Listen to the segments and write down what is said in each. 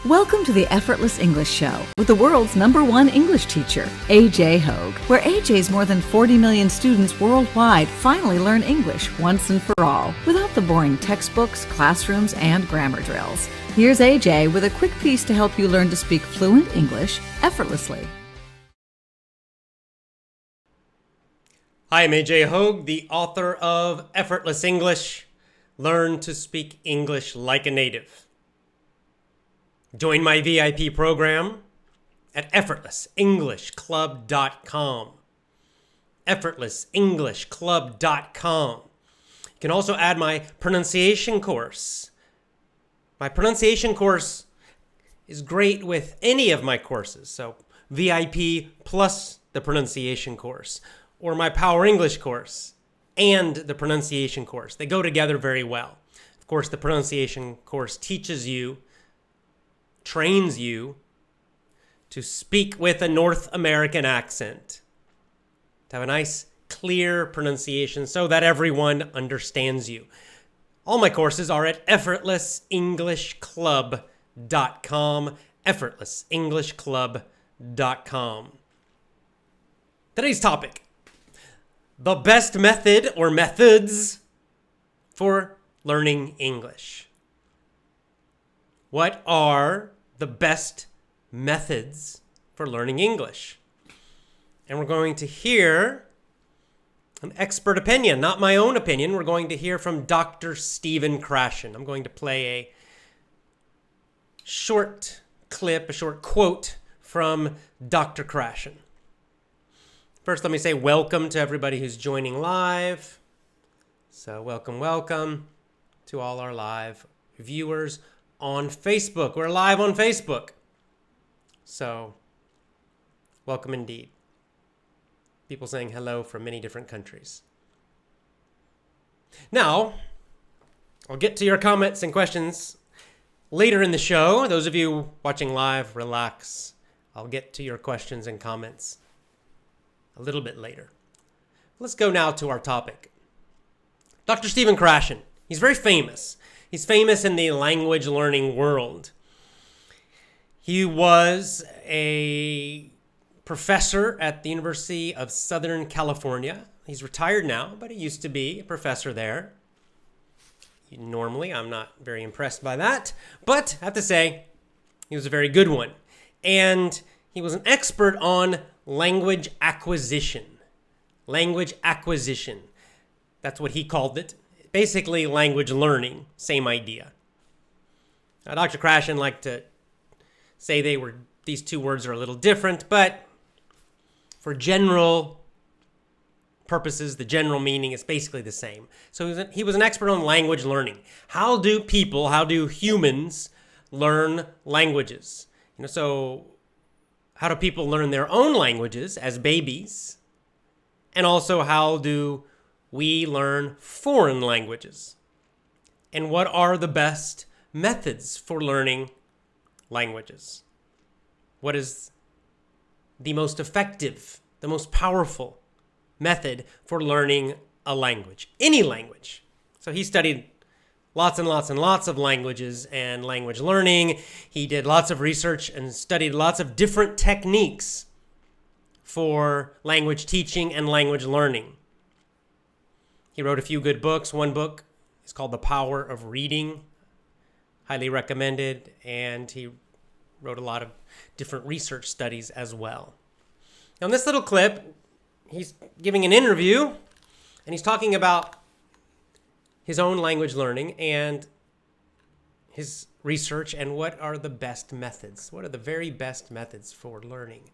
Welcome to the Effortless English Show with the world's #1 English teacher, AJ Hogue, where AJ's more than 40 million students worldwide finally learn English once and for all, without the boring textbooks, classrooms, and grammar drills. Here's AJ with a quick piece to help you learn to speak fluent English effortlessly. Hi, I'm AJ Hogue, the author of Effortless English. Learn to speak English like a native. Join my VIP program at effortlessenglishclub.com. effortlessenglishclub.com. You can also add my pronunciation course. My pronunciation course is great with any of my courses, so VIP plus the pronunciation course, or my Power English course and the pronunciation course. They go together very well. Of course, the pronunciation course trains you to speak with a North American accent, to have a nice, clear pronunciation so that everyone understands you. All my courses are at effortlessenglishclub.com, effortlessenglishclub.com. Today's topic: the best method or methods for learning English. What are the best methods for learning English? And we're going to hear an expert opinion, not my own opinion. We're going to hear from Dr. Stephen Krashen. I'm going to play a short clip, a short quote from Dr. Krashen. First, let me say welcome to everybody who's joining live. So welcome to all our live viewers on Facebook. We're live on Facebook. So welcome indeed. People saying hello from many different countries. Now, I'll get to your comments and questions later in the show. Those of you watching live, relax. I'll get to your questions and comments a little bit later. Let's go now to our topic. Dr. Stephen Krashen. He's very famous. He's famous in the language learning world. He was a professor at the University of Southern California. He's retired now, but he used to be a professor there. Normally, I'm not very impressed by that, but I have to say, he was a very good one. And he was an expert on language acquisition. Language acquisition. That's what he called it. Basically, language learning, same idea. Now, Dr. Krashen liked to say these two words are a little different, but for general purposes, the general meaning is basically the same. So he was an expert on language learning. How do humans learn languages? So how do people learn their own languages as babies? And also, how do we learn foreign languages? And what are the best methods for learning languages? What is the most effective, the most powerful method for learning a language? Any language. So he studied lots and lots and lots of languages and language learning. He did lots of research and studied lots of different techniques for language teaching and language learning. He wrote a few good books. One book is called The Power of Reading. Highly recommended. And he wrote a lot of different research studies as well. Now, in this little clip, he's giving an interview, and he's talking about his own language learning and his research and what are the best methods. What are the very best methods for learning?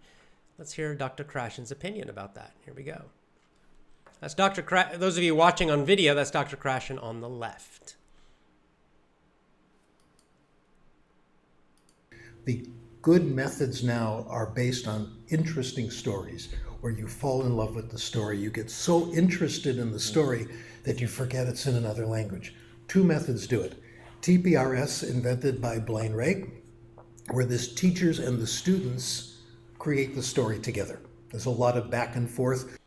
Let's hear Dr. Krashen's opinion about that. Here we go. That's those of you watching on video, that's Dr. Krashen on the left. The good methods now are based on interesting stories where you fall in love with the story. You get so interested in the story that you forget it's in another language. Two methods do it. TPRS, invented by Blaine Ray, where the teachers and the students create the story together. There's a lot of back and forth.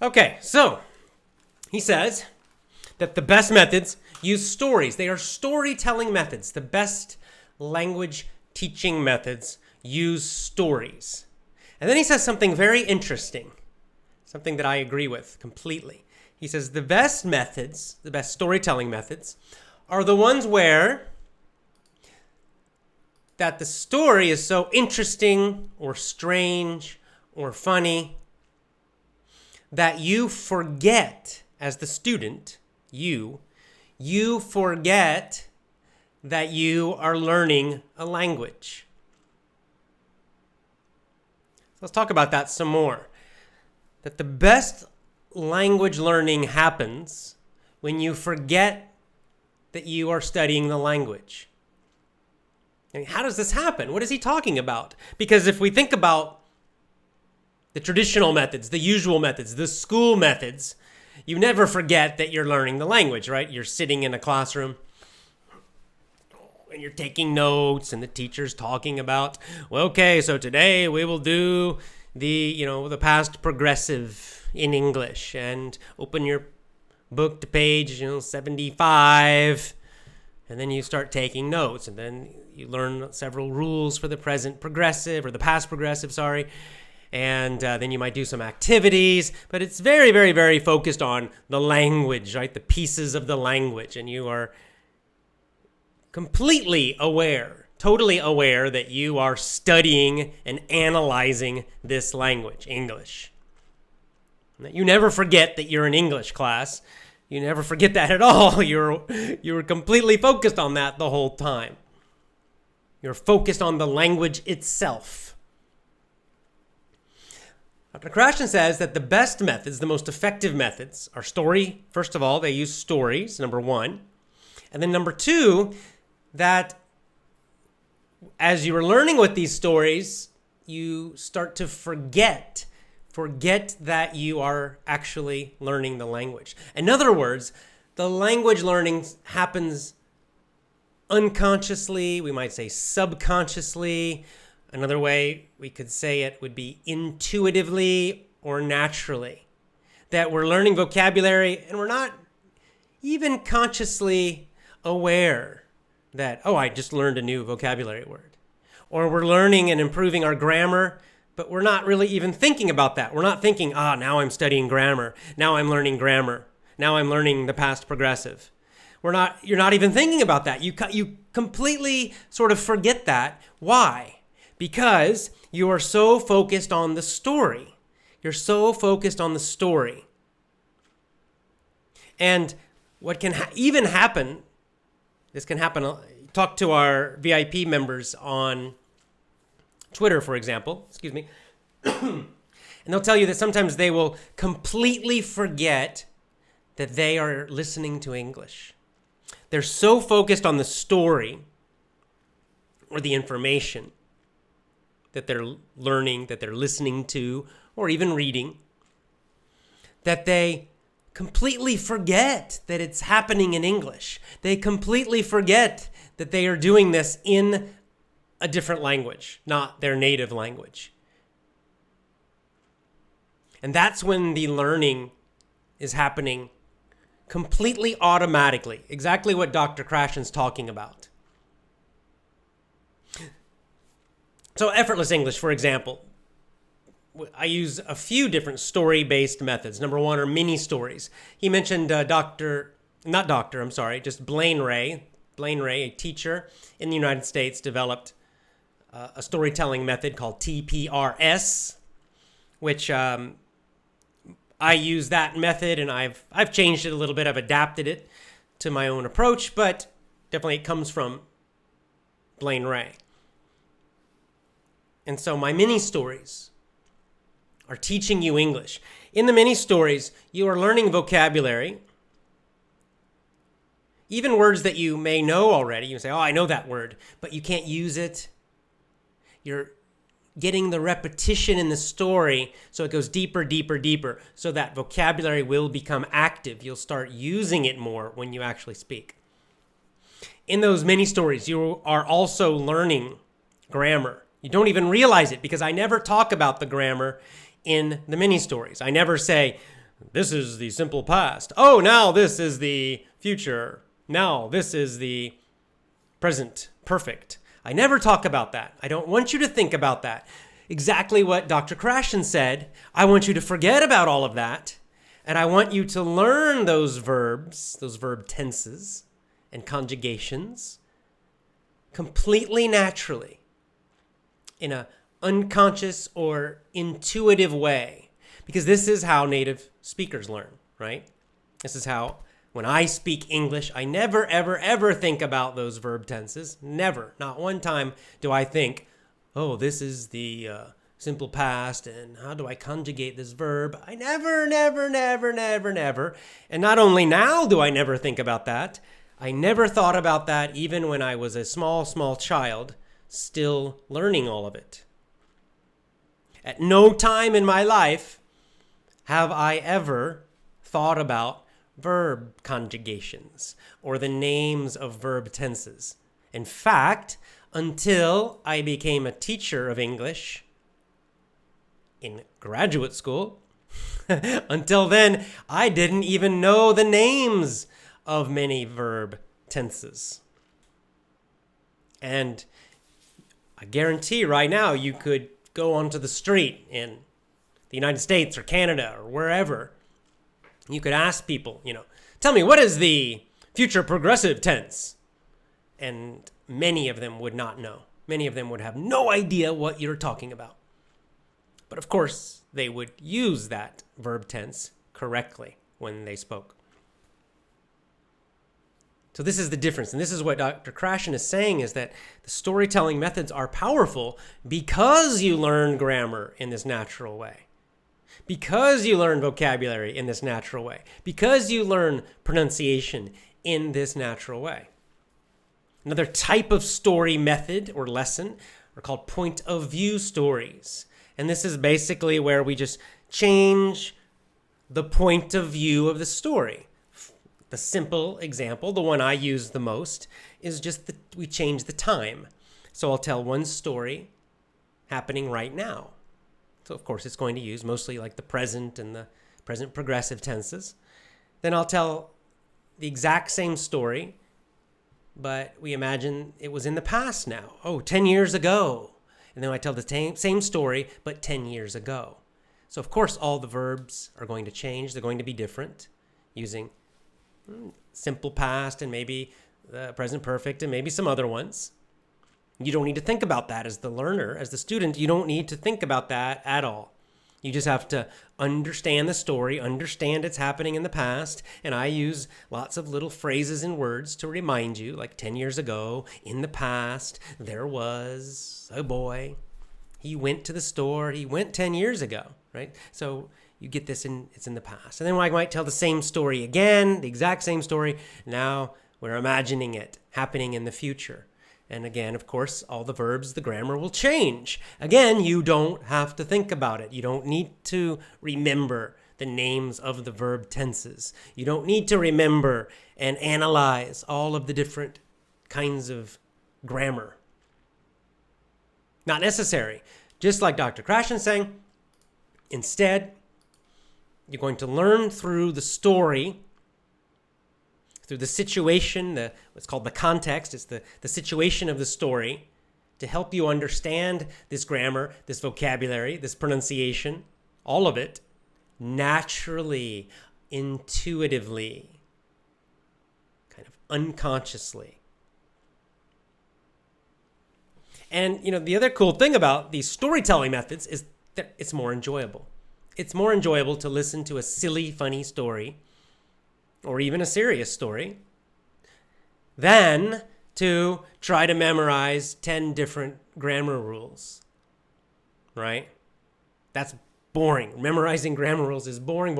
Okay, so he says that the best methods use stories. They are storytelling methods. The best language teaching methods use stories. And then he says something very interesting, something that I agree with completely. He says the best methods, the best storytelling methods, are the ones where that the story is so interesting or strange or funny that you forget, as the student, you forget that you are learning a language. So let's talk about that some more. That the best language learning happens when you forget that you are studying the language. I mean, how does this happen? What is he talking about? Because if we think about the traditional methods, the usual methods, the school methods, you never forget that you're learning the language, right? You're sitting in a classroom and you're taking notes and the teacher's talking about, well, okay, so today we will do the past progressive in English, and open your book to page 75, and then you start taking notes, and then you learn several rules for the present progressive, or the past progressive, sorry. And then you might do some activities, but it's very, very, very focused on the language, right? The pieces of the language. And you are completely aware, totally aware that you are studying and analyzing this language, English. You never forget that you're in English class. You never forget that at all. You're completely focused on that the whole time. You're focused on the language itself. Dr. Krashen says that the best methods, the most effective methods, are story. First of all, they use stories, number one. And then number two, that as you are learning with these stories, you start to forget that you are actually learning the language. In other words, the language learning happens unconsciously, we might say subconsciously. Another way we could say it would be intuitively or naturally. That we're learning vocabulary and we're not even consciously aware that, oh, I just learned a new vocabulary word. Or we're learning and improving our grammar, but we're not really even thinking about that. We're not thinking, now I'm studying grammar. Now I'm learning grammar. Now I'm learning the past progressive. You're not even thinking about that. You completely sort of forget that. Why? Because you are so focused on the story. You're so focused on the story. And what can even happen, this can happen, talk to our VIP members on Twitter, for example, and they'll tell you that sometimes they will completely forget that they are listening to English. They're so focused on the story or the information that they're learning, that they're listening to, or even reading, that they completely forget that it's happening in English. They completely forget that they are doing this in a different language, not their native language. And that's when the learning is happening completely automatically, exactly what Dr. Krashen's talking about. So effortless English, for example, I use a few different story-based methods. Number one are mini stories. He mentioned Blaine Ray. Blaine Ray, a teacher in the United States, developed a storytelling method called TPRS, which I use that method, and I've changed it a little bit. I've adapted it to my own approach, but definitely it comes from Blaine Ray. And so my mini stories are teaching you English. In the mini stories, you are learning vocabulary, even words that you may know already. You say, I know that word, but you can't use it. You're getting the repetition in the story so it goes deeper, deeper, deeper, so that vocabulary will become active. You'll start using it more when you actually speak. In those mini stories, you are also learning grammar. You don't even realize it because I never talk about the grammar in the mini stories. I never say, this is the simple past. Oh, now this is the future. Now this is the present perfect. I never talk about that. I don't want you to think about that. Exactly what Dr. Krashen said. I want you to forget about all of that. And I want you to learn those verbs, those verb tenses and conjugations completely naturally in an unconscious or intuitive way. Because this is how native speakers learn, right? This is how, when I speak English, I never, ever, ever think about those verb tenses. Never. Not one time do I think, oh, this is the simple past, and how do I conjugate this verb? I never. And not only now do I never think about that, I never thought about that even when I was a small child, still learning all of it. At no time in my life have I ever thought about verb conjugations or the names of verb tenses. In fact, until I became a teacher of English in graduate school, until then, I didn't even know the names of many verb tenses. And I guarantee right now you could go onto the street in the United States or Canada or wherever. You could ask people, tell me, what is the future progressive tense? And many of them would not know. Many of them would have no idea what you're talking about. But of course, they would use that verb tense correctly when they spoke. So this is the difference. And this is what Dr. Krashen is saying, is that the storytelling methods are powerful because you learn grammar in this natural way. Because you learn vocabulary in this natural way. Because you learn pronunciation in this natural way. Another type of story method or lesson are called point of view stories. And this is basically where we just change the point of view of the story. The simple example, the one I use the most, is just that we change the time. So I'll tell one story happening right now. So of course it's going to use mostly like the present and the present progressive tenses. Then I'll tell the exact same story, but we imagine it was in the past now. 10 years ago. And then I tell the same story, but 10 years ago. So of course all the verbs are going to change. They're going to be different, using simple past and maybe the present perfect and maybe some other ones. You don't need to think about that as the learner, as the student. You don't need to think about that at all. You just have to understand the story, understand it's happening in the past. And I use lots of little phrases and words to remind you, like 10 years ago, in the past, there was a boy. He went to the store. He went 10 years ago, right? So you get this it's in the past. And then I might tell the same story again, the exact same story. Now we're imagining it happening in the future. And again, of course, all the verbs, the grammar will change. Again, you don't have to think about it. You don't need to remember the names of the verb tenses. You don't need to remember and analyze all of the different kinds of grammar. Not necessary. Just like Dr. Krashen saying, instead, you're going to learn through the story, through the situation, what's called the context. It's the situation of the story to help you understand this grammar, this vocabulary, this pronunciation, all of it, naturally, intuitively, kind of unconsciously. And, the other cool thing about these storytelling methods is that it's more enjoyable. It's more enjoyable to listen to a silly, funny story, or even a serious story, than to try to memorize 10 different grammar rules, right? That's boring. Memorizing grammar rules is boring.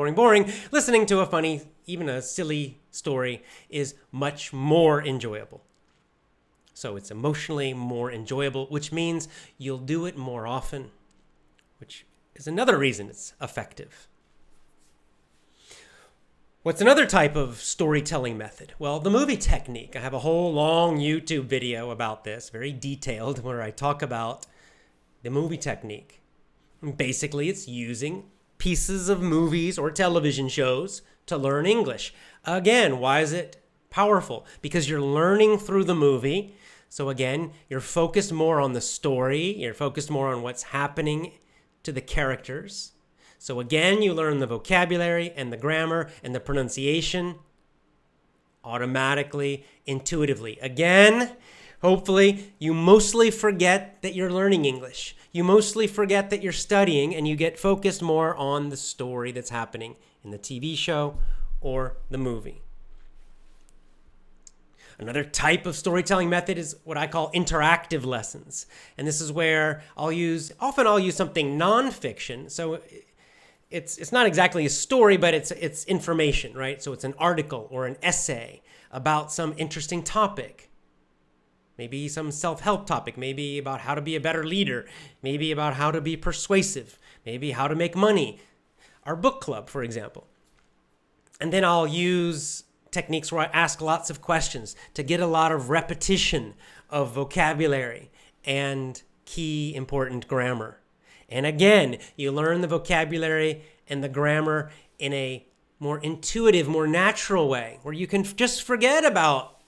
Listening to a funny, even a silly story is much more enjoyable. So it's emotionally more enjoyable, which means you'll do it more often, which is another reason it's effective. What's another type of storytelling method? Well, the movie technique. I have a whole long YouTube video about this, very detailed, where I talk about the movie technique. And basically, it's using pieces of movies or television shows to learn English. Again, why is it powerful? Because you're learning through the movie, So again, you're focused more on the story. You're focused more on what's happening to the characters. So again, you learn the vocabulary and the grammar and the pronunciation automatically, intuitively. Again, hopefully, you mostly forget that you're learning English. You mostly forget that you're studying, and you get focused more on the story that's happening in the TV show or the movie. Another type of storytelling method is what I call interactive lessons. And this is where I'll use something nonfiction. So it's not exactly a story, but it's information, right? So it's an article or an essay about some interesting topic. Maybe some self-help topic, maybe about how to be a better leader, maybe about how to be persuasive, maybe how to make money. Our book club, for example. And then I'll use techniques where I ask lots of questions to get a lot of repetition of vocabulary and key important grammar. And again, you learn the vocabulary and the grammar in a more intuitive, more natural way, where you can just forget about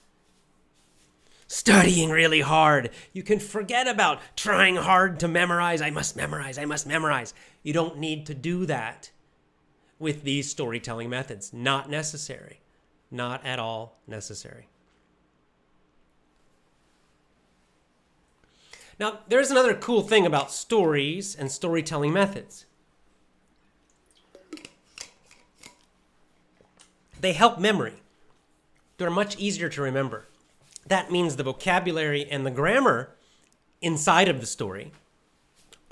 studying really hard. You can forget about trying hard to memorize. I must memorize. You don't need to do that with these storytelling methods. Not necessary. Not at all necessary. Now, there's another cool thing about stories and storytelling methods. They help memory. They're much easier to remember. That means the vocabulary and the grammar inside of the story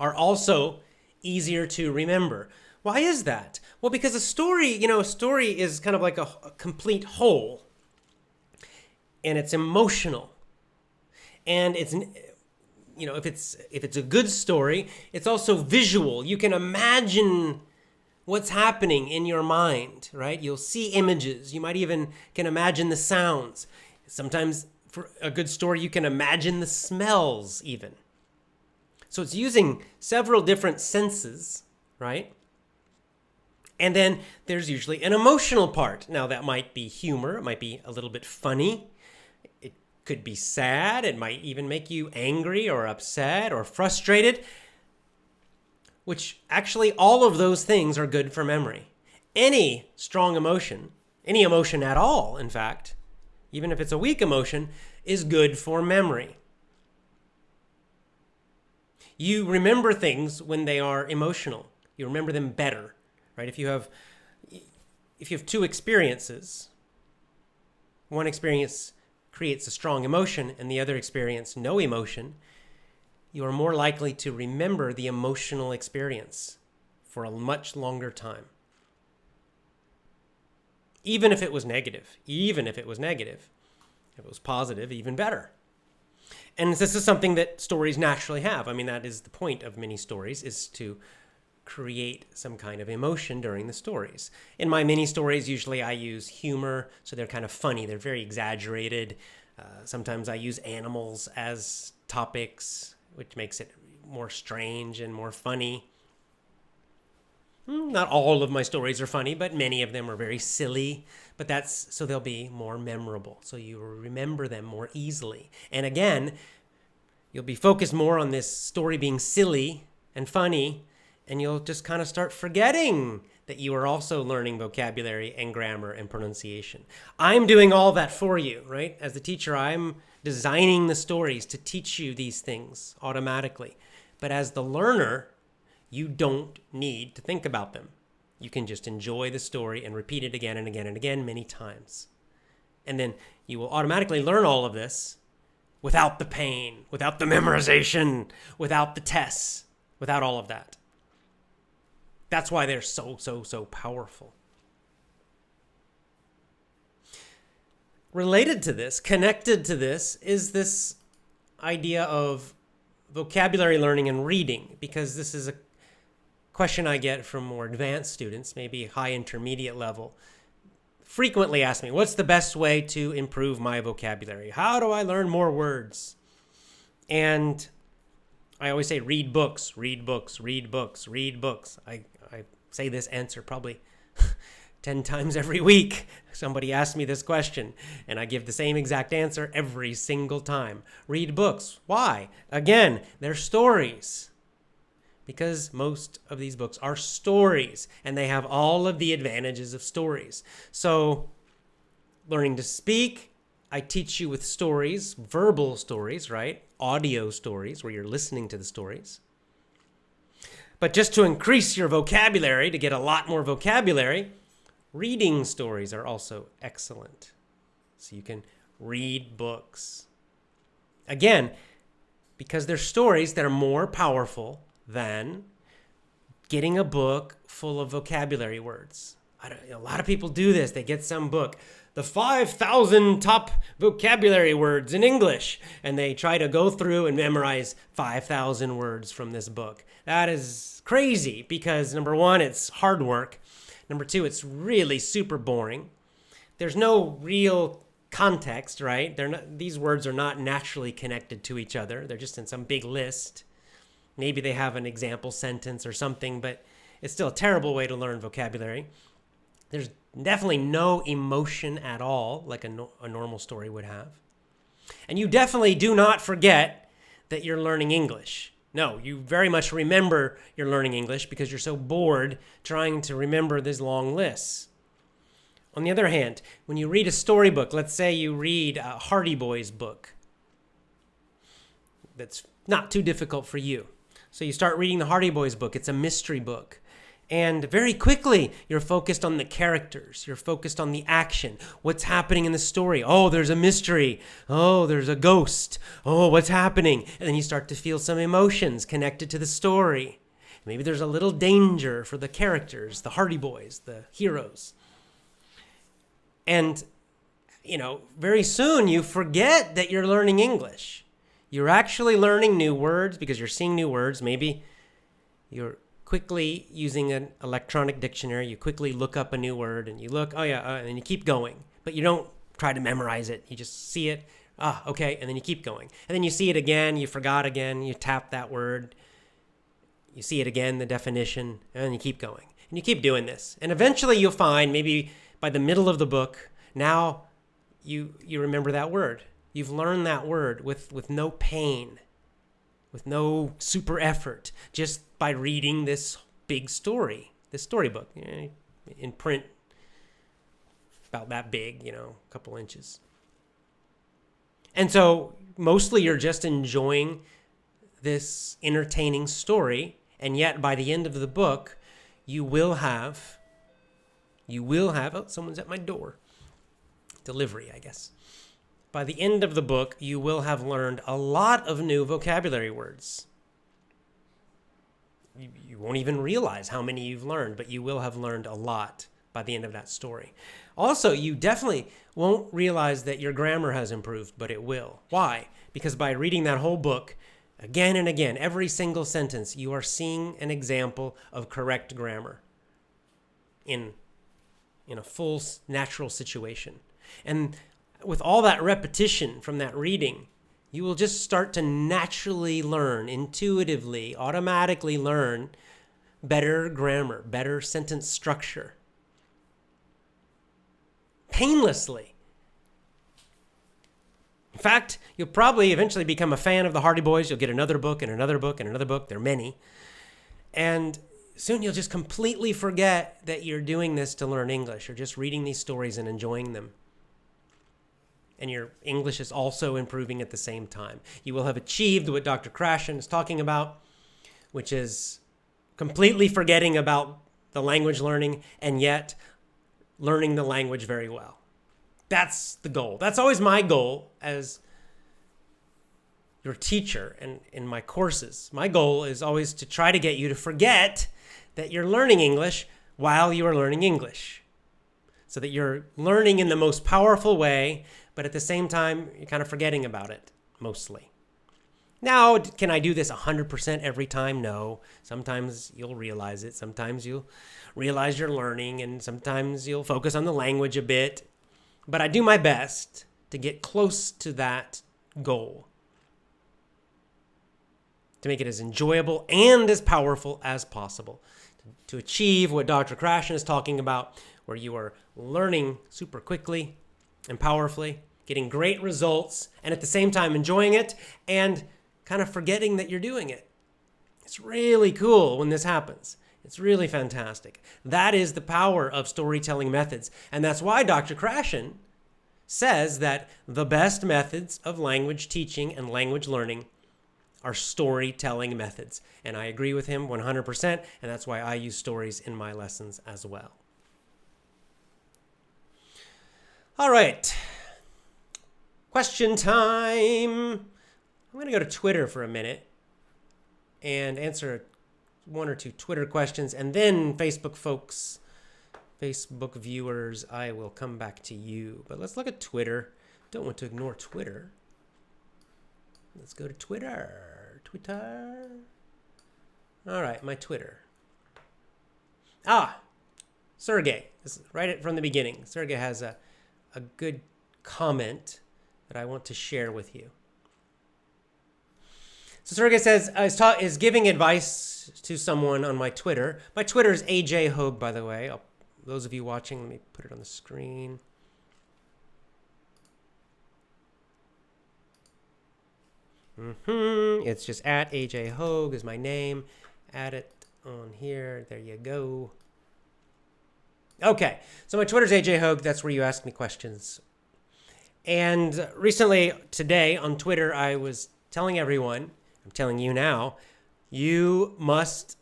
are also easier to remember. Why is that? Well, because a story is kind of like a complete whole. And it's emotional. And it's, if it's a good story, it's also visual. You can imagine what's happening in your mind, right? You'll see images. You might even can imagine the sounds. Sometimes for a good story, you can imagine the smells even. So it's using several different senses, right? And then there's usually an emotional part. Now that might be humor. It might be a little bit funny. It could be sad. It might even make you angry or upset or frustrated, which actually all of those things are good for memory. Any strong emotion, any emotion at all, in fact, even if it's a weak emotion, is good for memory. You remember things when they are emotional. You remember them better, right? If you have two experiences, one experience creates a strong emotion and the other experience no emotion, you are more likely to remember the emotional experience for a much longer time. Even if it was negative. If it was positive, even better. And this is something that stories naturally have. I mean, that is the point of many stories, is to create some kind of emotion during the stories. In my mini stories, usually I use humor, so they're kind of funny. They're very exaggerated. Sometimes I use animals as topics, which makes it more strange and more funny. Not all of my stories are funny, but many of them are very silly. But so they'll be more memorable. So you remember them more easily. And again, you'll be focused more on this story being silly and funny, and you'll just kind of start forgetting that you are also learning vocabulary and grammar and pronunciation. I'm doing all that for you, right? As the teacher, I'm designing the stories to teach you these things automatically. But as the learner, you don't need to think about them. You can just enjoy the story and repeat it again and again and again many times. And then you will automatically learn all of this without the pain, without the memorization, without the tests, without all of that. That's why they're so powerful. Related to this, connected to this, is this idea of vocabulary learning and reading, because this is a question I get from more advanced students, maybe high intermediate level. Frequently ask me, what's the best way to improve my vocabulary? How do I learn more words? And I always say, read books, read books, read books, read books. I say this answer probably 10 times every week. Somebody asks me this question, and I give the same exact answer every single time. Read books. Why? Again, they're stories. Because most of these books are stories, and they have all of the advantages of stories. So, learning to speak, I teach you with stories, verbal stories, right? Audio stories, where you're listening to the stories. But just to increase your vocabulary, to get a lot more vocabulary, reading stories are also excellent. So you can read books. Again, because they're stories that are more powerful than getting a book full of vocabulary words. A lot of people do this. They get some book, the 5,000 top vocabulary words in English, and they try to go through and memorize 5,000 words from this book. That is crazy because, number one, it's hard work. Number two, it's really super boring. There's no real context, right? These words are not naturally connected to each other. They're just in some big list. Maybe they have an example sentence or something, but it's still a terrible way to learn vocabulary. There's definitely no emotion at all, like a normal story would have. And you definitely do not forget that you're learning English. No, you very much remember you're learning English because you're so bored trying to remember these long lists. On the other hand, when you read a storybook, let's say you read a Hardy Boys book that's not too difficult for you. So you start reading the Hardy Boys book. It's a mystery book. And very quickly, you're focused on the characters. You're focused on the action. What's happening in the story? Oh, there's a mystery. Oh, there's a ghost. Oh, what's happening? And then you start to feel some emotions connected to the story. Maybe there's a little danger for the characters, the Hardy Boys, the heroes. And, very soon you forget that you're learning English. You're actually learning new words because you're seeing new words. Maybe you're quickly using an electronic dictionary. You quickly look up a new word and you look, and then you keep going. But you don't try to memorize it. You just see it. Okay, and then you keep going. And then you see it again, you forgot again, you tap that word. You see it again, the definition, and then you keep going. And you keep doing this. And eventually you'll find, maybe by the middle of the book, now you remember that word. You've learned that word with no pain, with no super effort, just by reading this big story, this storybook, in print, about that big, a couple inches. And so mostly you're just enjoying this entertaining story, and yet by the end of the book, you will have, oh, someone's at my door. Delivery, I guess. By the end of the book, you will have learned a lot of new vocabulary words. You won't even realize how many you've learned, but you will have learned a lot by the end of that story. Also, you definitely won't realize that your grammar has improved, but it will. Why? Because by reading that whole book, again and again, every single sentence, you are seeing an example of correct grammar in a full natural situation. And with all that repetition from that reading, you will just start to naturally learn, intuitively, automatically learn better grammar, better sentence structure. Painlessly. In fact, you'll probably eventually become a fan of the Hardy Boys. You'll get another book and another book and another book. There are many. And soon you'll just completely forget that you're doing this to learn English. You're just reading these stories and enjoying them. And your English is also improving at the same time. You will have achieved what Dr. Krashen is talking about, which is completely forgetting about the language learning and yet learning the language very well. That's the goal. That's always my goal as your teacher and in my courses. My goal is always to try to get you to forget that you're learning English while you are learning English, so that you're learning in the most powerful way, but at the same time, you're kind of forgetting about it, mostly. Now, can I do this 100% every time? No. Sometimes you'll realize it. Sometimes you'll realize you're learning, and sometimes you'll focus on the language a bit. But I do my best to get close to that goal, to make it as enjoyable and as powerful as possible, to achieve what Dr. Krashen is talking about, where you are learning super quickly and powerfully, getting great results, and at the same time enjoying it and kind of forgetting that you're doing it. It's really cool when this happens. It's really fantastic. That is the power of storytelling methods. And that's why Dr. Krashen says that the best methods of language teaching and language learning are storytelling methods. And I agree with him 100%, and that's why I use stories in my lessons as well. All right. Question time. I'm going to go to Twitter for a minute and answer one or two Twitter questions, and then Facebook folks, Facebook viewers, I will come back to you. But let's look at Twitter. Don't want to ignore Twitter. Let's go to Twitter. Twitter. All right, my Twitter. Sergey. This is right from the beginning. Sergey has a good comment that I want to share with you. So Sergey says, is giving advice to someone on my Twitter. My Twitter is AJ Hogue, by the way. Those of you watching, let me put it on the screen. It's just at AJ Hogue is my name. Add it on here. There you go. Okay, so my Twitter's AJ Hogue. That's where you ask me questions. And recently, today on Twitter, I was telling everyone, I'm telling you now, you must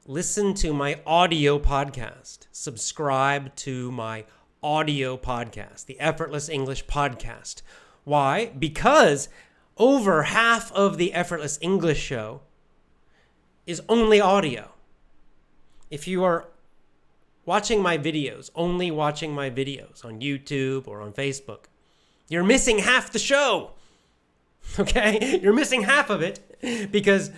listen to my audio podcast. Subscribe to my audio podcast, the Effortless English podcast. Why? Because over half of the Effortless English show is only audio. If you are watching my videos, only watching my videos on YouTube or on Facebook, you're missing half the show. Okay? You're missing half of it because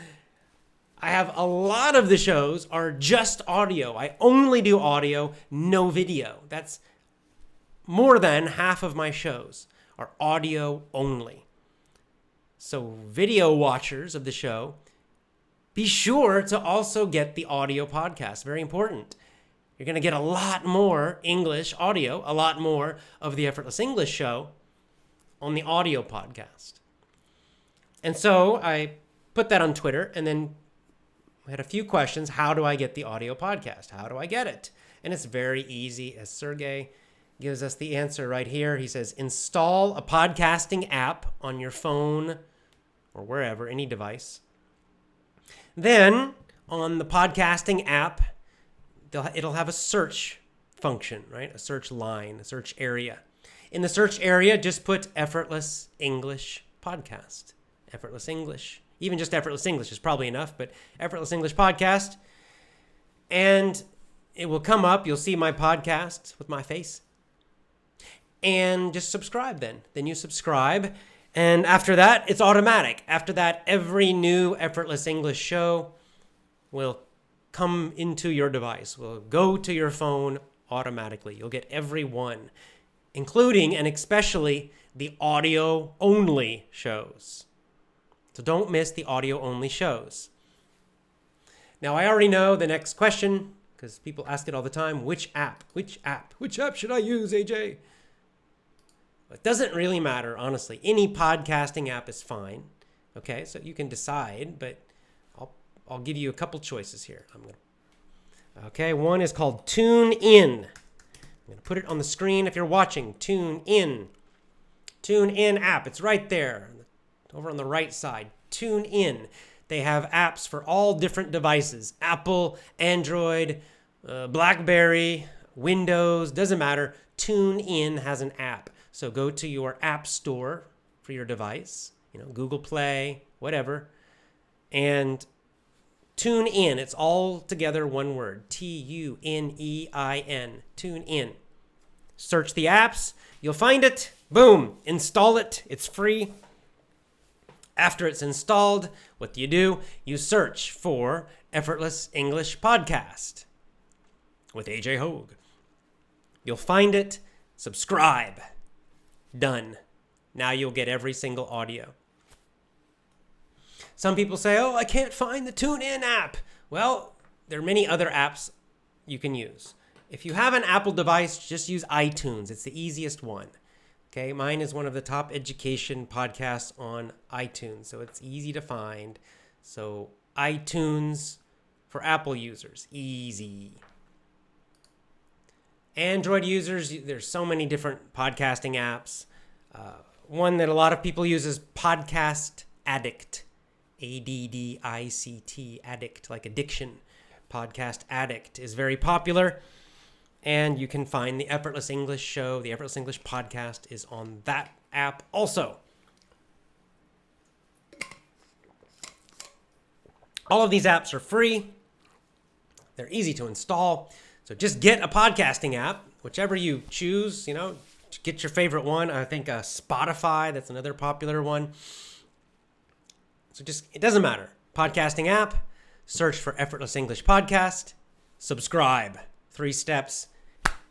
I have a lot of the shows are just audio. I only do audio, no video. That's more than half of my shows are audio only. So video watchers of the show, be sure to also get the audio podcast. Very important. You're going to get a lot more English audio, a lot more of the Effortless English show on the audio podcast. And so I put that on Twitter, and then I had a few questions. How do I get the audio podcast? How do I get it? And it's very easy, as Sergey gives us the answer right here. He says, install a podcasting app on your phone or wherever, any device. Then on the podcasting app, it'll have a search function, right? A search line, a search area. In the search area, just put Effortless English Podcast. Effortless English. Even just Effortless English is probably enough, but Effortless English Podcast. And it will come up. You'll see my podcast with my face. And just subscribe then. Then you subscribe. And after that, it's automatic. After that, every new Effortless English show will come into your device, will go to your phone automatically. You'll get every one, including and especially the audio-only shows. So don't miss the audio-only shows. Now, I already know the next question, because people ask it all the time. Which app? Which app? Which app should I use, AJ? It doesn't really matter, honestly. Any podcasting app is fine. Okay, so you can decide, but I'll give you a couple choices here. Okay, one is called TuneIn. I'm going to put it on the screen if you're watching. TuneIn. TuneIn app. It's right there, over on the right side. TuneIn. They have apps for all different devices. Apple, Android, BlackBerry, Windows, doesn't matter. TuneIn has an app. So go to your app store for your device, Google Play, whatever, and tune in. It's all together one word, TuneIn, tune in. Search the apps, you'll find it, boom, install it, it's free. After it's installed, what do? You search for Effortless English Podcast with AJ Hogue. You'll find it, subscribe. Done. Now you'll get every single audio. Some people say, I can't find the TuneIn app. Well, there are many other apps you can use. If you have an Apple device, just use iTunes. It's the easiest one. Okay, mine is one of the top education podcasts on iTunes, so it's easy to find. So iTunes for Apple users, easy. Android users, there's so many different podcasting apps. One that a lot of people use is Podcast Addict, ADDICT, addict, like addiction. Podcast Addict is very popular. And you can find the Effortless English show. The Effortless English podcast is on that app also. All of these apps are free. They're easy to install. So just get a podcasting app, whichever you choose, get your favorite one. I think Spotify, that's another popular one. So it doesn't matter. Podcasting app, search for Effortless English Podcast, subscribe. 3 steps,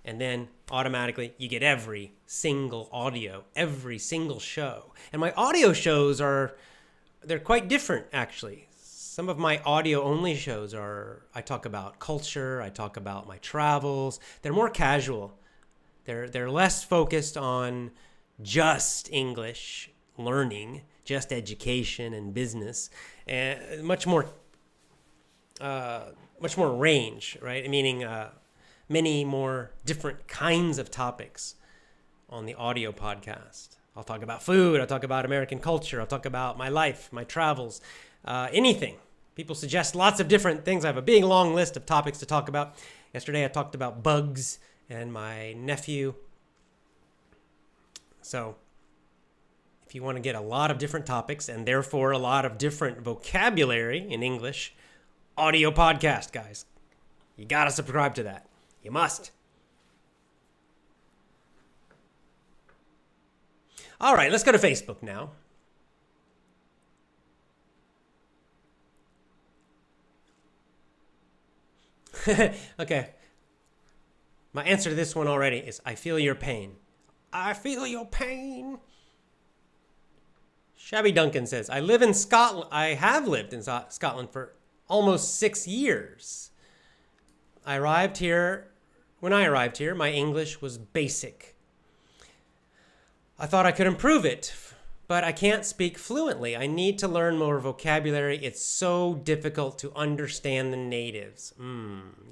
and then automatically you get every single audio, every single show. And my audio shows they're quite different, actually. Some of my audio-only shows I talk about culture, I talk about my travels. They're more casual. They're less focused on just English learning, just education and business, and much more range, right? Meaning many more different kinds of topics on the audio podcast. I'll talk about food. I'll talk about American culture. I'll talk about my life, my travels, anything. People suggest lots of different things. I have a big, long list of topics to talk about. Yesterday, I talked about bugs and my nephew. So if you want to get a lot of different topics and therefore a lot of different vocabulary in English, audio podcast, guys. You got to subscribe to that. You must. All right, let's go to Facebook now. Okay. My answer to this one already is I feel your pain. I feel your pain. Shabby Duncan says, I live in Scotland. I have lived in Scotland for almost 6 years. When I arrived here, my English was basic. I thought I could improve it, but I can't speak fluently. I need to learn more vocabulary. It's so difficult to understand the natives.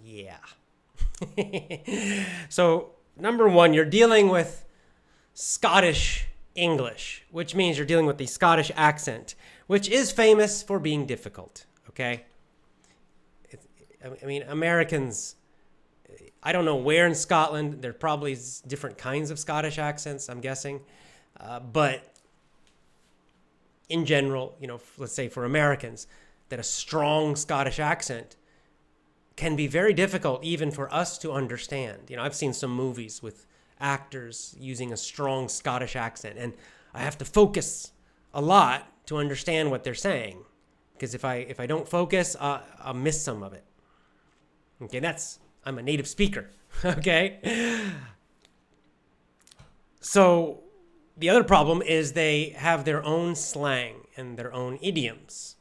Yeah. So, number one, you're dealing with Scottish English, which means you're dealing with the Scottish accent, which is famous for being difficult, okay? Americans, I don't know where in Scotland, there are probably different kinds of Scottish accents, I'm guessing. But in general, let's say for Americans, that a strong Scottish accent can be very difficult even for us to understand. I've seen some movies with actors using a strong Scottish accent, and I have to focus a lot to understand what they're saying, because if I don't focus, I'll miss some of it. Okay, I'm a native speaker, okay? So the other problem is they have their own slang and their own idioms,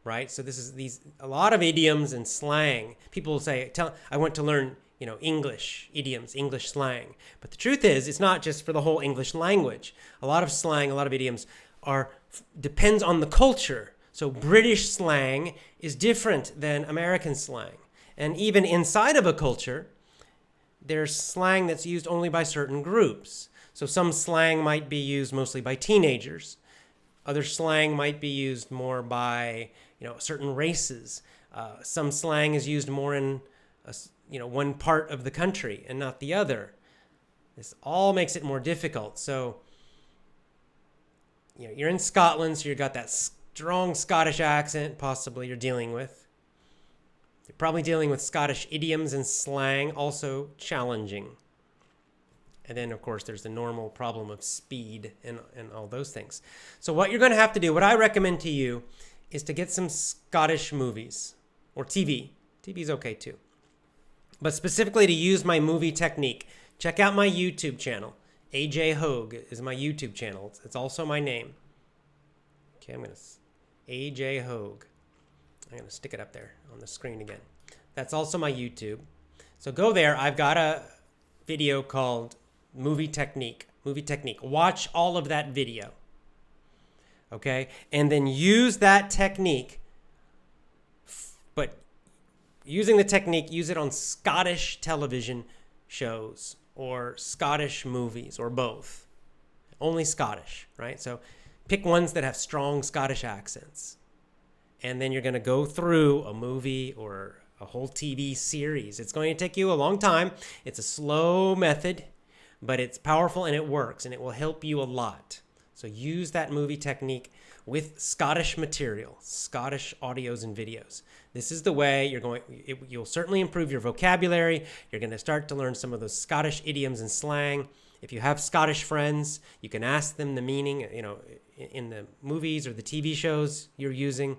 right? So this is a lot of idioms and slang. People will say, I want to learn, English idioms, English slang. But the truth is, it's not just for the whole English language. A lot of slang, a lot of idioms depends on the culture. So British slang is different than American slang. And even inside of a culture, there's slang that's used only by certain groups. So some slang might be used mostly by teenagers. Other slang might be used more by, certain races. Some slang is used more in, one part of the country and not the other. This all makes it more difficult. So, you're in Scotland, so you've got that strong Scottish accent possibly you're dealing with. You're probably dealing with Scottish idioms and slang, also challenging. And then, of course, there's the normal problem of speed and all those things. So what you're going to have to do, what I recommend to you, is to get some Scottish movies or TV. TV's okay too. But specifically to use my movie technique, check out my YouTube channel. AJ Hogue is my YouTube channel. It's also my name. Okay, AJ Hogue. I'm going to stick it up there on the screen again. That's also my YouTube. So go there. I've got a video called Movie Technique. Watch all of that video. Okay? And then use that technique. But using the technique, use it on Scottish television shows or Scottish movies or both. Only Scottish, right? So pick ones that have strong Scottish accents. And then you're going to go through a movie or a whole TV series. It's going to take you a long time. It's a slow method, but it's powerful and it works and it will help you a lot. So use that movie technique with Scottish material, Scottish audios and videos. This is the way you'll certainly improve your vocabulary. You're going to start to learn some of those Scottish idioms and slang. If you have Scottish friends, you can ask them the meaning, in the movies or the TV shows you're using.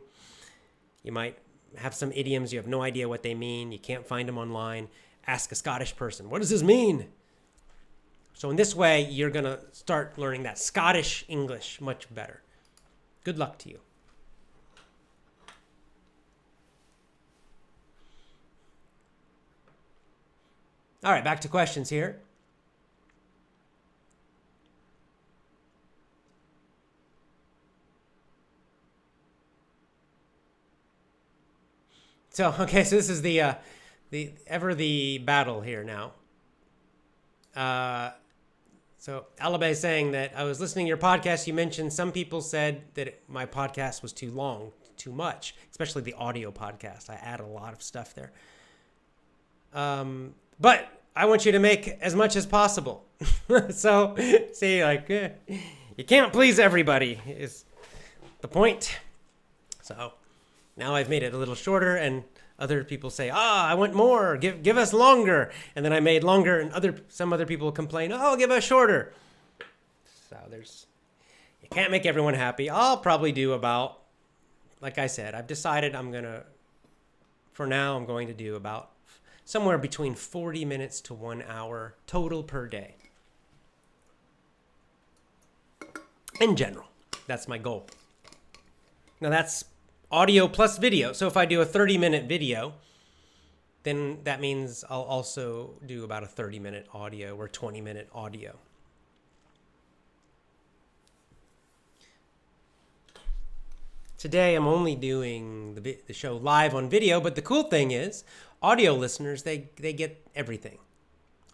You might have some idioms, you have no idea what they mean, you can't find them online. Ask a Scottish person, what does this mean? So in this way, you're going to start learning that Scottish English much better. Good luck to you. All right, back to questions here. So this is the battle here now. So Alabay is saying that I was listening to your podcast. You mentioned some people said that my podcast was too long, too much, especially the audio podcast. I add a lot of stuff there. But I want you to make as much as possible. So see, you can't please everybody is the point. So now I've made it a little shorter, and other people say, I want more, give us longer. And then I made longer, and some other people complain, give us shorter. So you can't make everyone happy. I'll probably do about, like I said, I've decided I'm going to do about somewhere between 40 minutes to 1 hour total per day. In general, that's my goal. Now that's audio plus video. So if I do a 30-minute video, then that means I'll also do about a 30-minute audio or 20-minute audio. Today I'm only doing the show live on video, but the cool thing is audio listeners, they get everything.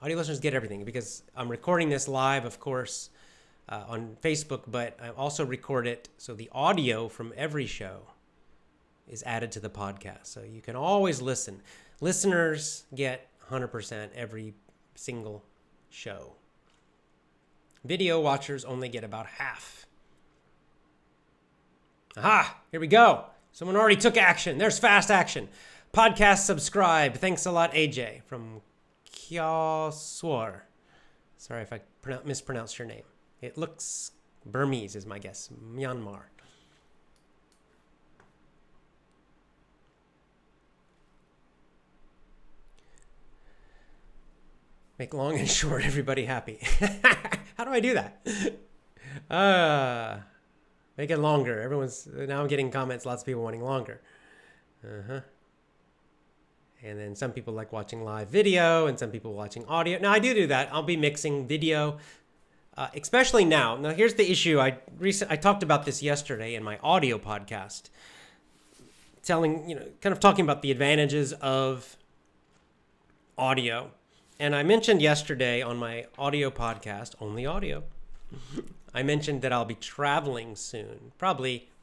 Audio listeners get everything because I'm recording this live, of course, on Facebook, but I also record it so the audio from every show is added to the podcast. So you can always listen. Listeners get 100% every single show. Video watchers only get about half. Aha, here we go. Someone already took action. There's fast action. Podcast subscribe. Thanks a lot, AJ from Kyoswar. Sorry if I mispronounced your name. It looks Burmese is my guess. Myanmar. Make long and short everybody happy. How do I do that? Make it longer. Now I'm getting comments, lots of people wanting longer. And then some people like watching live video and some people watching audio. Now I do that. I'll be mixing video, especially now. Now here's the issue. I talked about this yesterday in my audio podcast, kind of talking about the advantages of audio. And I mentioned yesterday on my audio podcast, only audio, I mentioned that I'll be traveling soon,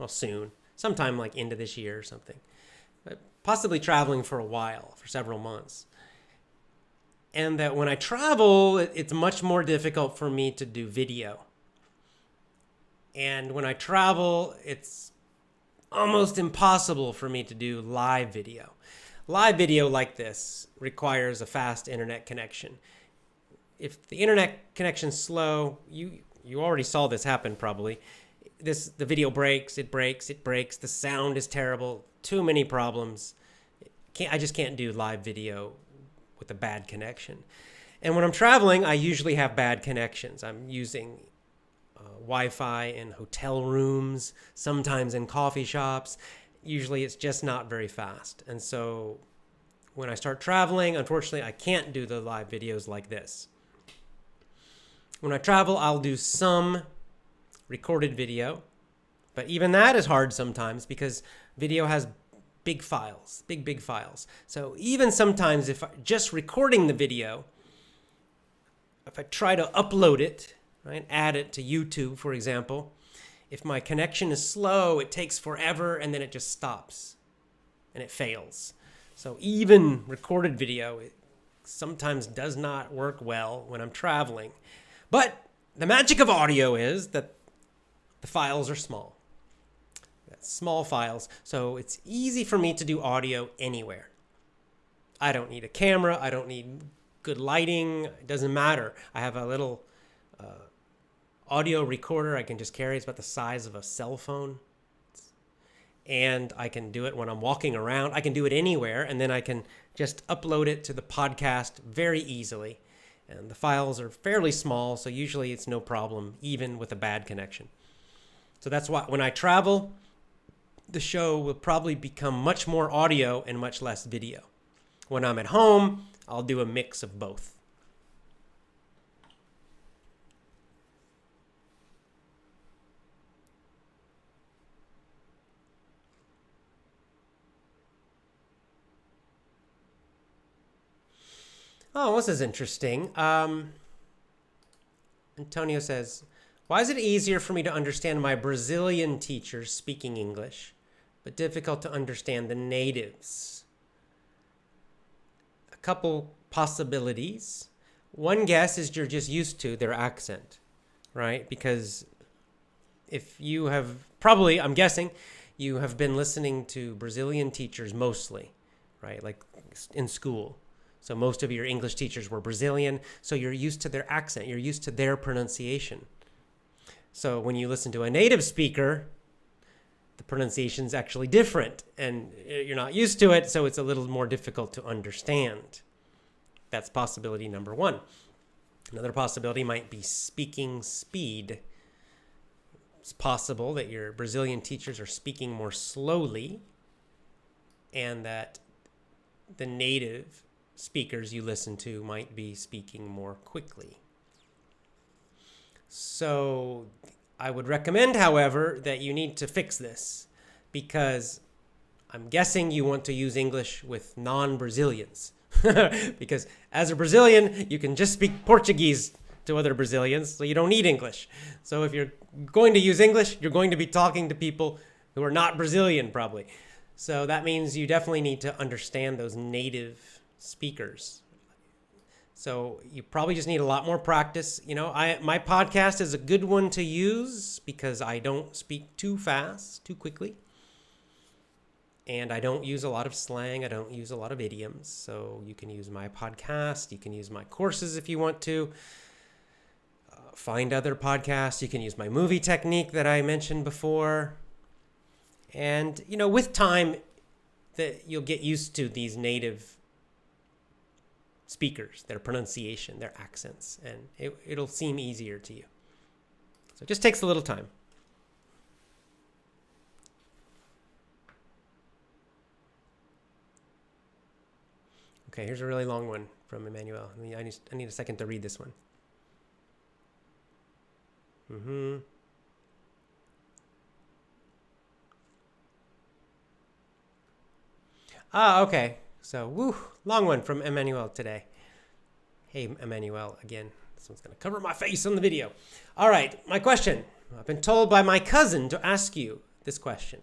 soon, sometime like into this year or something, but possibly traveling for a while, for several months. And that when I travel, it's much more difficult for me to do video. And when I travel, it's almost impossible for me to do live video. Live video like this requires a fast internet connection. If the internet connection's slow, you already saw this happen probably. The video breaks, it breaks, the sound is terrible, too many problems. I just can't do live video with a bad connection. And when I'm traveling, I usually have bad connections. I'm using Wi-Fi in hotel rooms, sometimes in coffee shops. Usually it's just not very fast. And so when I start traveling, unfortunately, I can't do the live videos like this. When I travel, I'll do some recorded video, but even that is hard sometimes because video has big files, big files. So even sometimes if just recording the video, if I try to upload it, right, add it to YouTube, for example, if my connection is slow, it takes forever and then it just stops and it fails. So even recorded video, it sometimes does not work well when I'm traveling. But the magic of audio is that the files are small. Small files, so it's easy for me to do audio anywhere. I don't need a camera. I don't need good lighting. It doesn't matter. I have a little audio recorder I can just carry. It's about the size of a cell phone. And I can do it when I'm walking around. I can do it anywhere, and then I can just upload it to the podcast very easily. And the files are fairly small, so usually it's no problem, even with a bad connection. So that's why when I travel, the show will probably become much more audio and much less video. When I'm at home, I'll do a mix of both. Oh, this is interesting. Antonio says, why is it easier for me to understand my Brazilian teachers speaking English, but difficult to understand the natives? A couple possibilities. One guess is you're just used to their accent, right? Because if you have, probably, I'm guessing, you have been listening to Brazilian teachers mostly, right? Like in school. So most of your English teachers were Brazilian, so you're used to their accent, you're used to their pronunciation. So when you listen to a native speaker, the pronunciation's actually different, and you're not used to it, so it's a little more difficult to understand. That's possibility number one. Another possibility might be speaking speed. It's possible that your Brazilian teachers are speaking more slowly, and that the native speakers you listen to might be speaking more quickly. So I would recommend, however, that you need to fix this, because I'm guessing you want to use English with non-Brazilians. Because as a Brazilian, you can just speak Portuguese to other Brazilians, so you don't need English. So if you're going to use English, you're going to be talking to people who are not Brazilian, probably. So that means you definitely need to understand those native speakers. So you probably just need a lot more practice. You know, my podcast is a good one to use because I don't speak too fast, too quickly. And I don't use a lot of slang. I don't use a lot of idioms. So you can use my podcast. You can use my courses if you want to. Find other podcasts. You can use my movie technique that I mentioned before. And, you know, with time, that you'll get used to these native speakers, their pronunciation, their accents, and it'll seem easier to you. So it just takes a little time. Okay, here's a really long one from Emmanuel. I need a second to read this one. Okay. So, long one from Emmanuel today. Hey, Emmanuel, again. This one's going to cover my face on the video. All right, my question. I've been told by my cousin to ask you this question.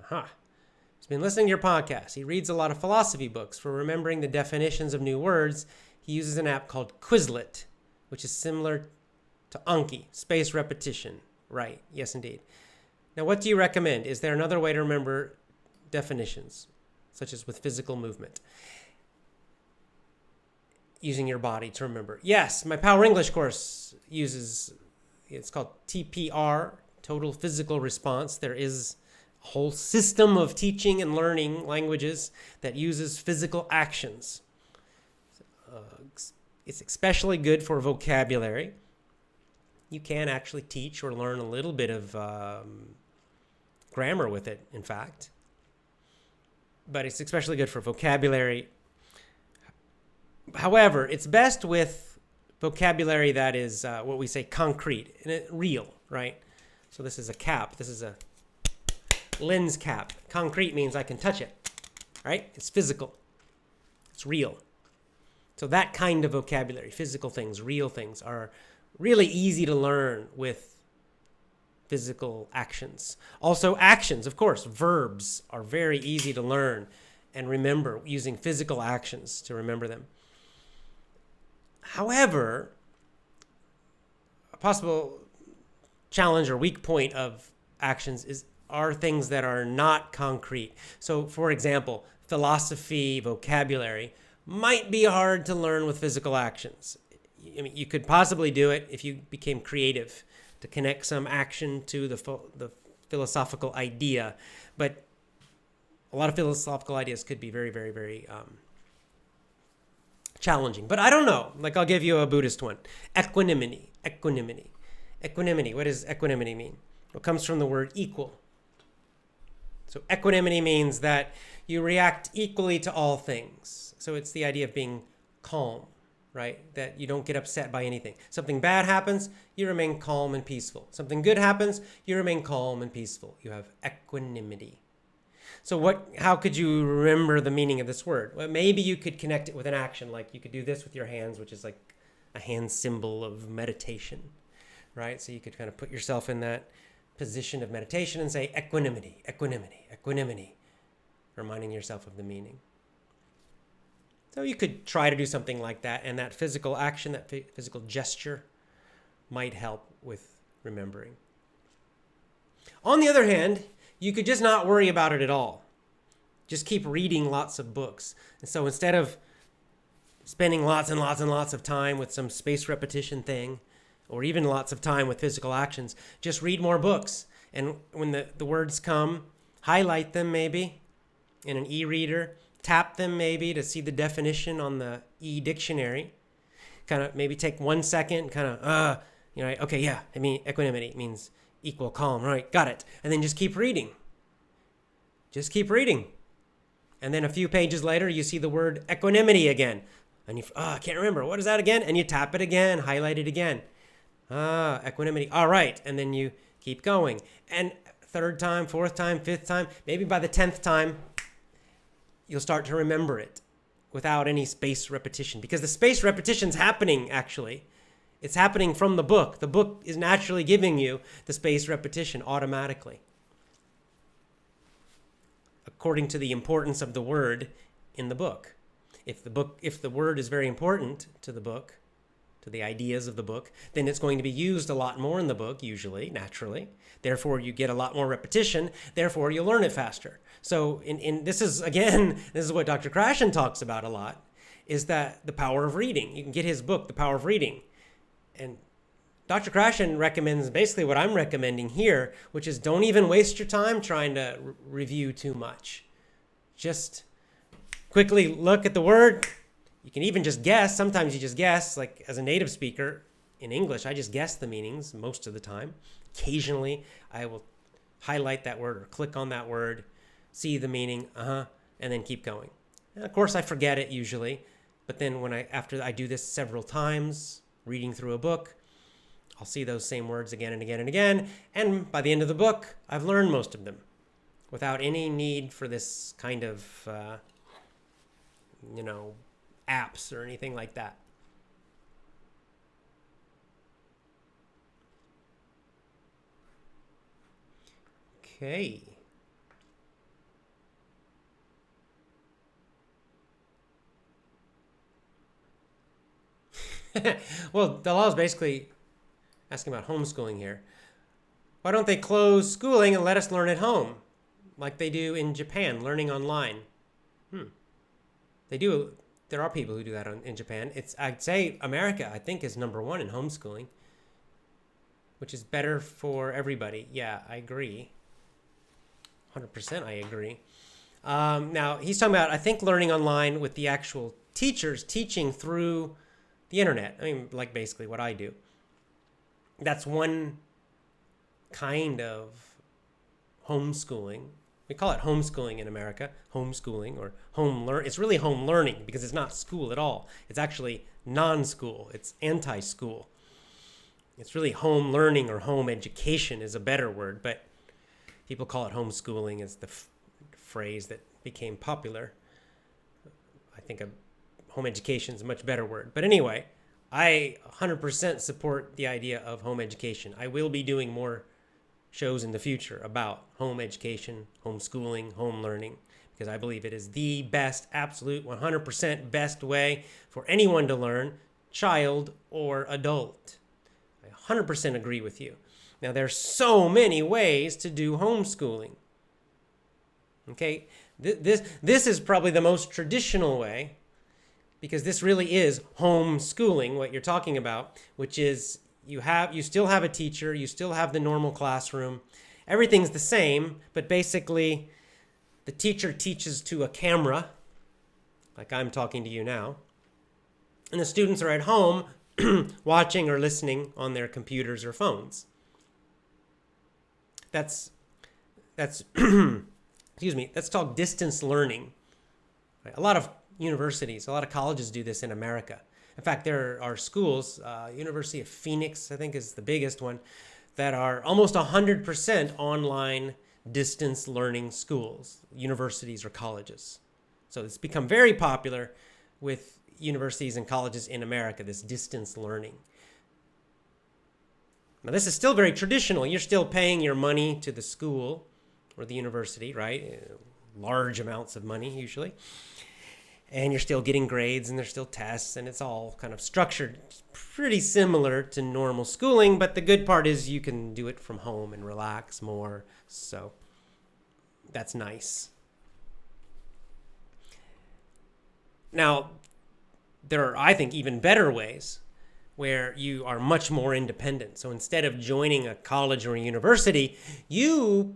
He's been listening to your podcast. He reads a lot of philosophy books. For remembering the definitions of new words, he uses an app called Quizlet, which is similar to Anki, space repetition. Right, yes, indeed. Now, what do you recommend? Is there another way to remember definitions, such as with physical movement? Using your body to remember. Yes, my Power English course uses, it's called TPR, Total Physical Response. There is a whole system of teaching and learning languages that uses physical actions. It's especially good for vocabulary. You can actually teach or learn a little bit of grammar with it, in fact. But it's especially good for vocabulary. However, it's best with vocabulary that is what we say concrete and real, right? So this is a cap. This is a lens cap. Concrete means I can touch it, right? It's physical. It's real. So that kind of vocabulary, physical things, real things, are really easy to learn with physical actions. Also actions, of course, verbs are very easy to learn and remember using physical actions to remember them. However, a possible challenge or weak point of actions are things that are not concrete. So, for example, philosophy, vocabulary might be hard to learn with physical actions. I mean, you could possibly do it if you became creative to connect some action to the philosophical idea, but a lot of philosophical ideas could be very, very, very challenging. But I don't know. Like, I'll give you a Buddhist one. Equanimity. Equanimity. What does equanimity mean? It comes from the word equal. So equanimity means that you react equally to all things. So it's the idea of being calm, right? That you don't get upset by anything. Something bad happens, you remain calm and peaceful. Something good happens, you remain calm and peaceful. You have equanimity. So how could you remember the meaning of this word? Well, maybe you could connect it with an action. Like you could do this with your hands, which is like a hand symbol of meditation, right? So you could kind of put yourself in that position of meditation and say equanimity, equanimity, equanimity, reminding yourself of the meaning. So you could try to do something like that, and that physical action, that physical gesture might help with remembering. On the other hand, you could just not worry about it at all. Just keep reading lots of books. And so instead of spending lots and lots and lots of time with some spaced repetition thing, or even lots of time with physical actions, just read more books. And when the words come, highlight them maybe in an e-reader, tap them maybe to see the definition on the e-dictionary. Kind of maybe take 1 second, kind of, okay, yeah, I mean, equanimity means equal, calm, right, got it. And then just keep reading. Just keep reading. And then a few pages later, you see the word equanimity again. And you, I can't remember, what is that again? And you tap it again, highlight it again. Equanimity, all right. And then you keep going. And third time, fourth time, fifth time, maybe by the 10th time, you'll start to remember it without any spaced repetition. Because the spaced repetition's happening, actually. It's happening from the book. The book is naturally giving you the spaced repetition automatically, according to the importance of the word in the book. If the word is very important to the book, to the ideas of the book, then it's going to be used a lot more in the book, usually, naturally. Therefore, you get a lot more repetition. Therefore, you'll learn it faster. So this is what Dr. Krashen talks about a lot, is that the power of reading. You can get his book, The Power of Reading. And Dr. Krashen recommends basically what I'm recommending here, which is don't even waste your time trying to review too much. Just quickly look at the word. You can even just guess. Sometimes you just guess, like as a native speaker in English, I just guess the meanings most of the time. Occasionally, I will highlight that word or click on that word, see the meaning, and then keep going. And of course, I forget it usually, but then after I do this several times, reading through a book, I'll see those same words again and again and again, and by the end of the book, I've learned most of them without any need for this kind of, apps or anything like that. Okay. Well, Dalal is basically asking about homeschooling here. Why don't they close schooling and let us learn at home, like they do in Japan, learning online? They do. There are people who do that in Japan. I'd say America, I think, is number one in homeschooling, which is better for everybody. Yeah, I agree. 100% I agree. Now, he's talking about, I think, learning online with the actual teachers teaching through the internet. I mean, like basically what I do. That's one kind of homeschooling. We call it homeschooling in America, homeschooling or It's really home learning because it's not school at all. It's actually non-school. It's anti-school. It's really home learning or home education is a better word, but people call it homeschooling as the phrase that became popular. I think home education is a much better word. But anyway, I 100% support the idea of home education. I will be doing more shows in the future about home education, homeschooling, home learning, because I believe it is the best, absolute 100% best way for anyone to learn, child or adult. I 100% agree with you. Now, there's so many ways to do homeschooling. Okay, this is probably the most traditional way, because this really is homeschooling, what you're talking about, which is you still have a teacher, you still have the normal classroom, everything's the same, but basically the teacher teaches to a camera, like I'm talking to you now, and the students are at home watching or listening on their computers or phones. That's excuse me, that's called distance learning. Right? A lot of universities, a lot of colleges do this in America. In fact, there are schools, University of Phoenix, I think is the biggest one, that are almost 100% online distance learning schools, universities or colleges. So it's become very popular with universities and colleges in America, this distance learning. Now, this is still very traditional. You're still paying your money to the school or the university, right? Large amounts of money, usually. And you're still getting grades, and there's still tests, and it's all kind of structured pretty similar to normal schooling, but the good part is you can do it from home and relax more, so that's nice. Now, there are, I think, even better ways where you are much more independent. So instead of joining a college or a university, you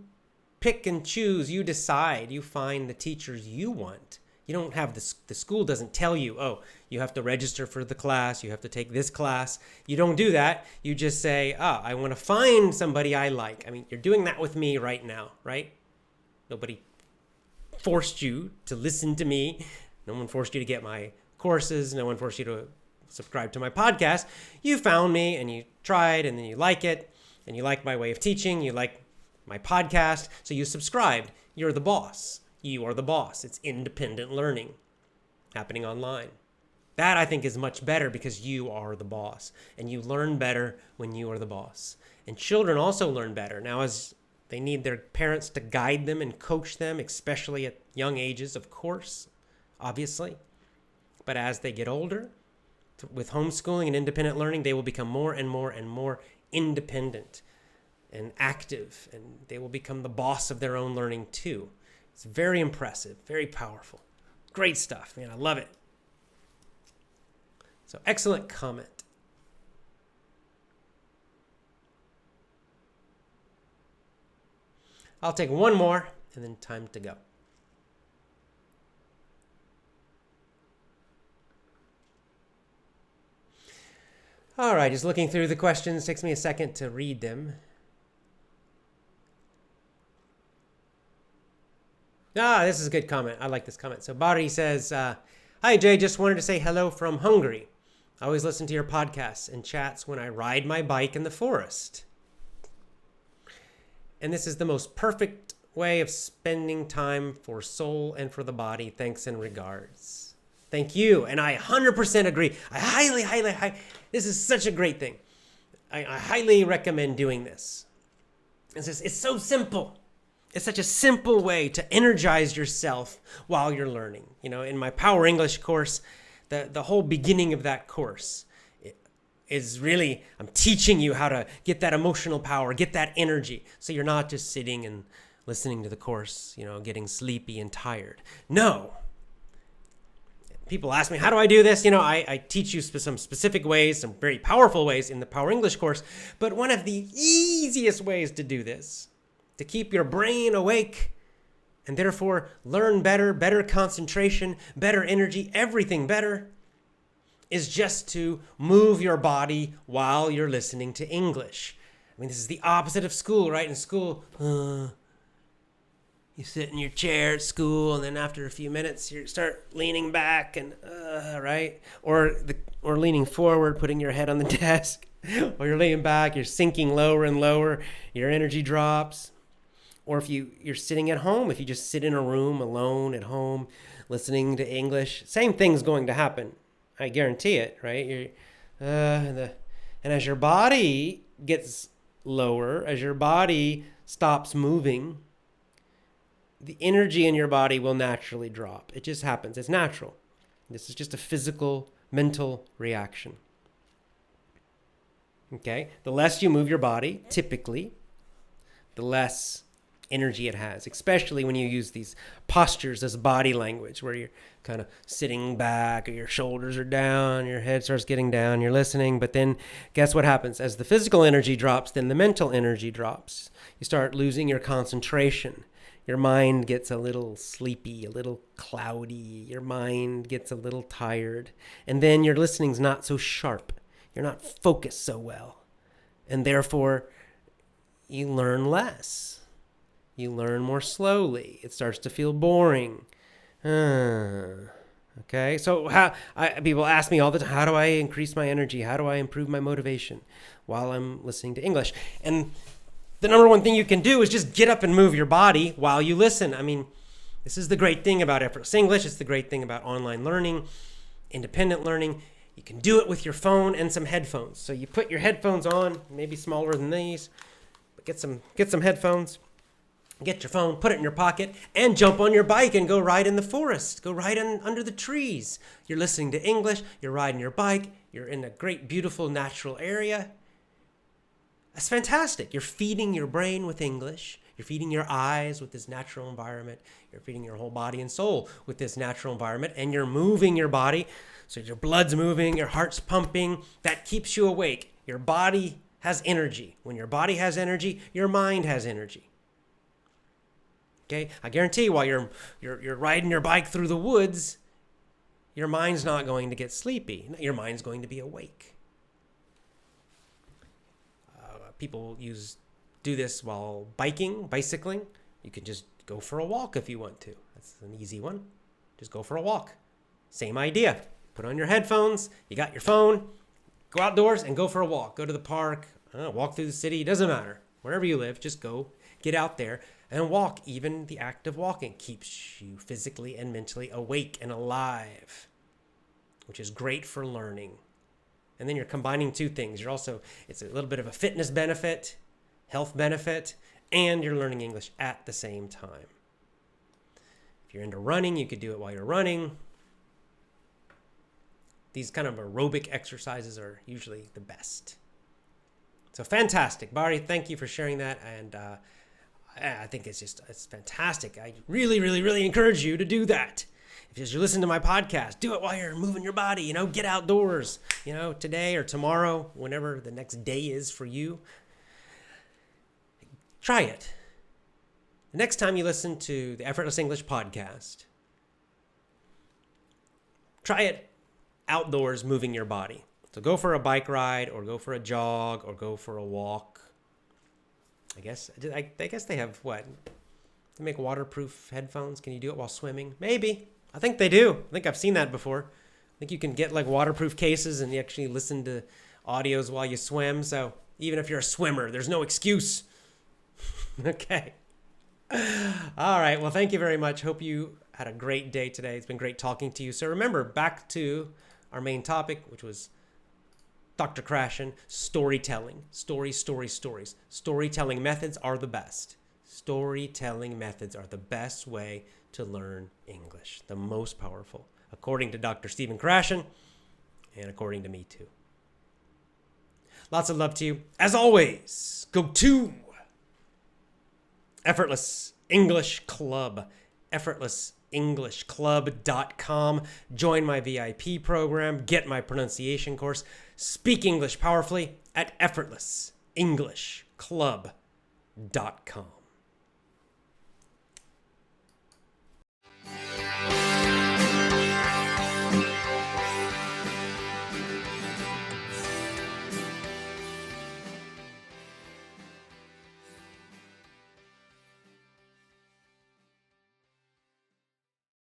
pick and choose, you decide, you find the teachers you want. You don't have the school doesn't tell you, oh, you have to register for the class, you have to take this class. You don't do that. You just say, I want to find somebody I like. I mean, you're doing that with me right now, right? Nobody forced you to listen to me. No one forced you to get my courses. No one forced you to subscribe to my podcast. You found me and you tried, and then you like it, and you like my way of teaching. You like my podcast. So you subscribed. You're the boss. You are the boss. It's independent learning happening online. That, I think, is much better because you are the boss, and you learn better when you are the boss. And children also learn better. Now, as they need their parents to guide them and coach them, especially at young ages, of course, obviously. But as they get older, with homeschooling and independent learning, they will become more and more and more independent and active, and they will become the boss of their own learning too. It's very impressive, very powerful. Great stuff, man. I love it. So, excellent comment. I'll take one more and then time to go. All right, just looking through the questions. Takes me a second to read them. This is a good comment. I like this comment. So Bari says, hi, Jay. Just wanted to say hello from Hungary. I always listen to your podcasts and chats when I ride my bike in the forest. And this is the most perfect way of spending time for soul and for the body. Thanks and regards. Thank you. And I 100% agree. I highly, this is such a great thing. I highly recommend doing this. It's so simple. It's such a simple way to energize yourself while you're learning. You know, in my Power English course, the whole beginning of that course is really, I'm teaching you how to get that emotional power, get that energy. So you're not just sitting and listening to the course, you know, getting sleepy and tired. No. People ask me, how do I do this? You know, I teach you some specific ways, some very powerful ways in the Power English course. But one of the easiest ways to do this, to keep your brain awake and therefore learn better concentration, better energy, everything better, is just to move your body while you're listening to English. I mean, this is the opposite of school, right? In school, You sit in your chair at school, and then after a few minutes, you start leaning back and right, or leaning forward, putting your head on the desk, or you're laying back, you're sinking lower and lower, your energy drops. Or if you're sitting at home, if you just sit in a room alone at home, listening to English, same thing's going to happen. I guarantee it, right? And as your body gets lower, as your body stops moving, the energy in your body will naturally drop. It just happens. It's natural. This is just a physical, mental reaction. Okay? The less you move your body, typically, the less energy it has, especially when you use these postures as body language, where you're kind of sitting back, or your shoulders are down, your head starts getting down, you're listening. But then guess what happens? As the physical energy drops, then the mental energy drops. You start losing your concentration. Your mind gets a little sleepy, a little cloudy. Your mind gets a little tired. And then your listening's not so sharp. You're not focused so well. And therefore, you learn less. You learn more slowly. It starts to feel boring. Okay, so people ask me all the time, how do I increase my energy? How do I improve my motivation while I'm listening to English? And the number one thing you can do is just get up and move your body while you listen. I mean, this is the great thing about Effortless English. It's the great thing about online learning, independent learning. You can do it with your phone and some headphones. So you put your headphones on, maybe smaller than these, but get some headphones. Get your phone, put it in your pocket, and jump on your bike and go ride in the forest. Go ride under the trees. You're listening to English. You're riding your bike. You're in a great, beautiful, natural area. That's fantastic. You're feeding your brain with English. You're feeding your eyes with this natural environment. You're feeding your whole body and soul with this natural environment. And you're moving your body. So your blood's moving, your heart's pumping. That keeps you awake. Your body has energy. When your body has energy, your mind has energy. Okay, I guarantee you, while you're riding your bike through the woods, your mind's not going to get sleepy. Your mind's going to be awake. People do this while bicycling. You can just go for a walk if you want to. That's an easy one. Just go for a walk. Same idea. Put on your headphones. You got your phone. Go outdoors and go for a walk. Go to the park. Walk through the city. Doesn't matter. Wherever you live, just go. Get out there and walk. Even the act of walking keeps you physically and mentally awake and alive, which is great for learning. And then you're combining two things. It's a little bit of a fitness benefit, health benefit, and you're learning English at the same time. If you're into running, you could do it while you're running. These kind of aerobic exercises are usually the best. So fantastic. Bari, thank you for sharing that. And I think it's fantastic. I really, really, really encourage you to do that. If you listen to my podcast, do it while you're moving your body, get outdoors, today or tomorrow, whenever the next day is for you. Try it. The next time you listen to the Effortless English podcast, try it outdoors moving your body. So go for a bike ride, or go for a jog, or go for a walk. I guess they have what? They make waterproof headphones. Can you do it while swimming? Maybe. I think they do. I think I've seen that before. I think you can get like waterproof cases and you actually listen to audios while you swim. So even if you're a swimmer, there's no excuse. Okay. All right. Well, thank you very much. Hope you had a great day today. It's been great talking to you. So remember, back to our main topic, which was Dr. Krashen, storytelling. Stories. Storytelling methods are the best. Storytelling methods are the best way to learn English, the most powerful, according to Dr. Stephen Krashen, and according to me too. Lots of love to you. As always, go to Effortless English Club, effortlessenglishclub.com. Join my VIP program, get my pronunciation course, speak English powerfully at effortlessenglishclub.com.